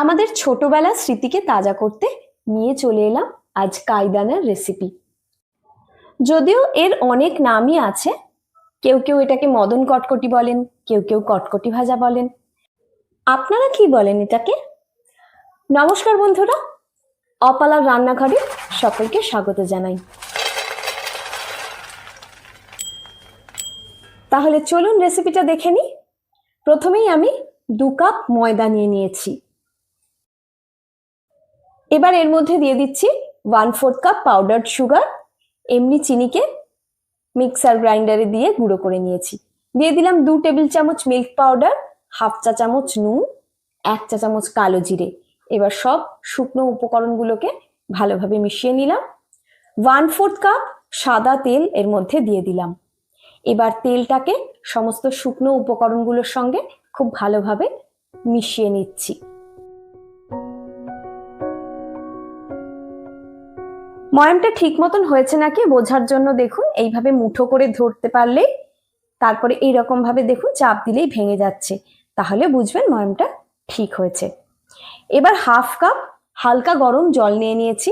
আমাদের ছোটবেলার স্মৃতিকে তাজা করতে নিয়ে চলে এলাম আজ কাইদানার রেসিপি। যদিও এর অনেক নামই আছে, কেউ কেউ এটাকে মদন কটকটি বলেন, কেউ কেউ কটকটি ভাজা বলেন। আপনারা কি বলেন এটাকে? নমস্কার বন্ধুরা, অপালার রান্নাঘরে সকলকে স্বাগত জানাই। তাহলে চলুন রেসিপিটা দেখে নিই। প্রথমেই আমি 2 কাপ ময়দা নিয়ে নিয়েছি। এবার এর মধ্যে দিয়ে দিচ্ছি 1/4 কাপ পাউডার সুগার। এমনি চিনিকে মিক্সার গ্রাইন্ডারে দিয়ে গুঁড়ো করে নিয়েছি। দিয়ে দিলাম 2 টেবিল চামচ মিল্ক পাউডার, 1/2 চা চামচ নুন, 1 চা চামচ কালো জিরে। এবার সব শুকনো উপকরণগুলোকে ভালোভাবে মিশিয়ে নিলাম। 1/4 কাপ সাদা তেল এর মধ্যে দিয়ে দিলাম। এবার তেলটাকে সমস্ত শুকনো উপকরণগুলোর সঙ্গে খুব ভালোভাবে মিশিয়ে নিচ্ছি। ময়ামটা ঠিক মতন হয়েছে নাকি বোঝার জন্য দেখুন এইভাবে মুঠো করে ধরতে পারলেই, তারপরে এইরকম ভাবে দেখুন চাপ দিলেই ভেঙে যাচ্ছে, তাহলে বুঝবেন ময়ামটা ঠিক হয়েছে। এবার 1/2 কাপ হালকা গরম জল নিয়ে নিয়েছি।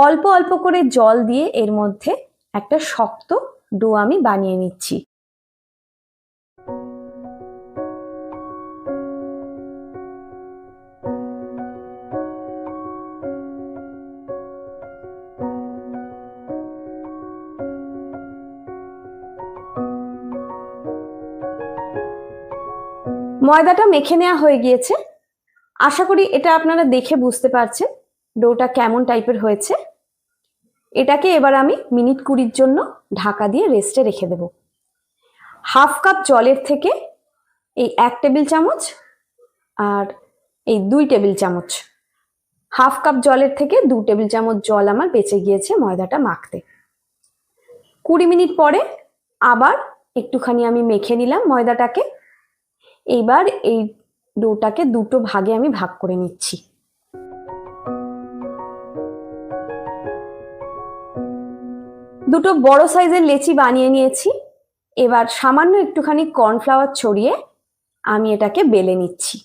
অল্প অল্প করে জল দিয়ে এর মধ্যে একটা শক্ত ডো আমি বানিয়ে নিচ্ছি। ময়দাটা মেখে নেওয়া হয়ে গিয়েছে। আশা করি এটা আপনারা দেখে বুঝতে পারছেন ডোটা কেমন টাইপের হয়েছে। এটাকে এবার আমি মিনিট 20 জন্য ঢাকা দিয়ে রেস্টে রেখে দেব। 1/2 কাপ জলের থেকে এই 1 টেবিল চামচ আর এই 2 টেবিল চামচ, 1/2 কাপ জলের থেকে 2 টেবিল চামচ জল আমার বেঁচে গিয়েছে ময়দাটা মাখতে। 20 মিনিট পরে আবার একটুখানি আমি মেখে নিলাম ময়দাটাকে। এইবার এই ডোটাকে দুটো ভাগে আমি ভাগ করে নিচ্ছি। দুটো বড় সাইজের লেচি বানিয়ে নিয়েছি। এবার সামান্য একটুখানি কর্নফ্লাওয়ার ছড়িয়ে আমি এটাকে বেলে নিচ্ছি।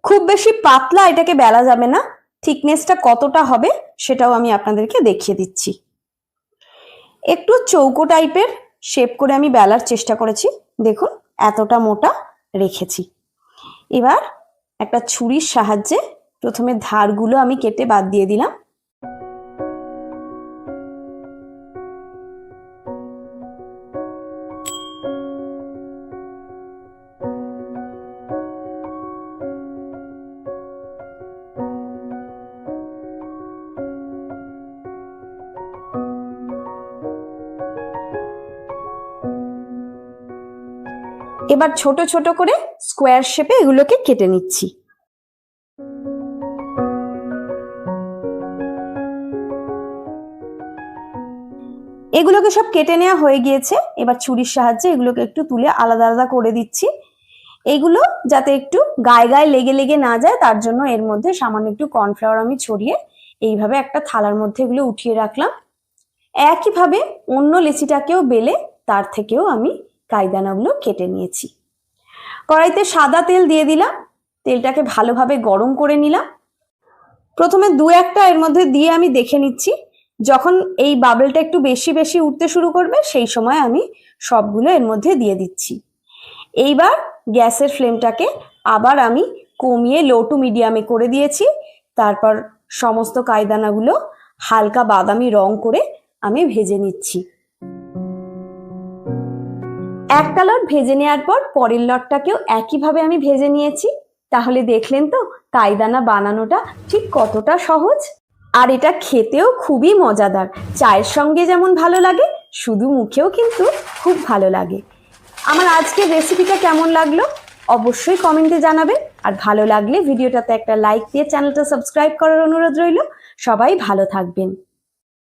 খুব বেশি পাতলা এটাকে বেলা যাবে না, থিকনেসটা কতটা হবে সেটাও আমি আপনাদেরকে দেখিয়ে দিচ্ছি। একটু চৌকো টাইপের শেপ করে আমি বেলার চেষ্টা করেছি, দেখুন এতটা মোটা রেখেছি। এবার একটা ছুরির সাহায্যে প্রথমে ধারগুলো আমি কেটে বাদ দিয়ে দিলাম। এবার ছোট ছোট করে স্কোয়ার শেপে এগুলোকে কেটে নিচ্ছি। এগুলোকে সব কেটে নেওয়া হয়ে গিয়েছে। এবার ছুরির সাহায্যে এগুলোকে একটু তুলে আলাদা আলাদা করে দিচ্ছি। এগুলো যাতে একটু গায়ে গায়ে লেগে লেগে না যায় তার জন্য এর মধ্যে সামান্য একটু কর্নফ্লাওয়ার আমি ছড়িয়ে এইভাবে একটা থালার মধ্যে এগুলো উঠিয়ে রাখলাম। একইভাবে অন্য লেচিটাকেও বেলে তার থেকেও আমি কাইদানাগুলো কেটে নিয়েছি। কড়াইতে সাদা তেল দিয়ে দিলাম, তেলটাকে ভালোভাবে গরম করে নিলাম। প্রথমে 2-1টা এর মধ্যে দিয়ে আমি দেখে নিচ্ছি, যখন এই বাবলটা একটু বেশি বেশি উঠতে শুরু করবে সেই সময় আমি সবগুলো এর মধ্যে দিয়ে দিচ্ছি। এইবার গ্যাসের ফ্লেমটাকে আবার আমি কমিয়ে লো টু মিডিয়ামে করে দিয়েছি। তারপর সমস্ত কাইদানাগুলো হালকা বাদামি রং করে আমি ভেজে নিচ্ছি। একটা লট ভেজে নেওয়ার পর পরের লটটাকেও একইভাবে আমি ভেজে নিয়েছি। তাহলে দেখলেন তো কাইদানা বানানোটা ঠিক কতটা সহজ, আর এটা খেতেও খুবই মজাদার। চায়ের সঙ্গে যেমন ভালো লাগে, শুধু মুখেও কিন্তু খুব ভালো লাগে। আমার আজকের রেসিপিটা কেমন লাগলো অবশ্যই কমেন্টে জানাবেন, আর ভালো লাগলে ভিডিওটাতে একটা লাইক দিয়ে চ্যানেলটা সাবস্ক্রাইব করার অনুরোধ রইল। সবাই ভালো থাকবেন।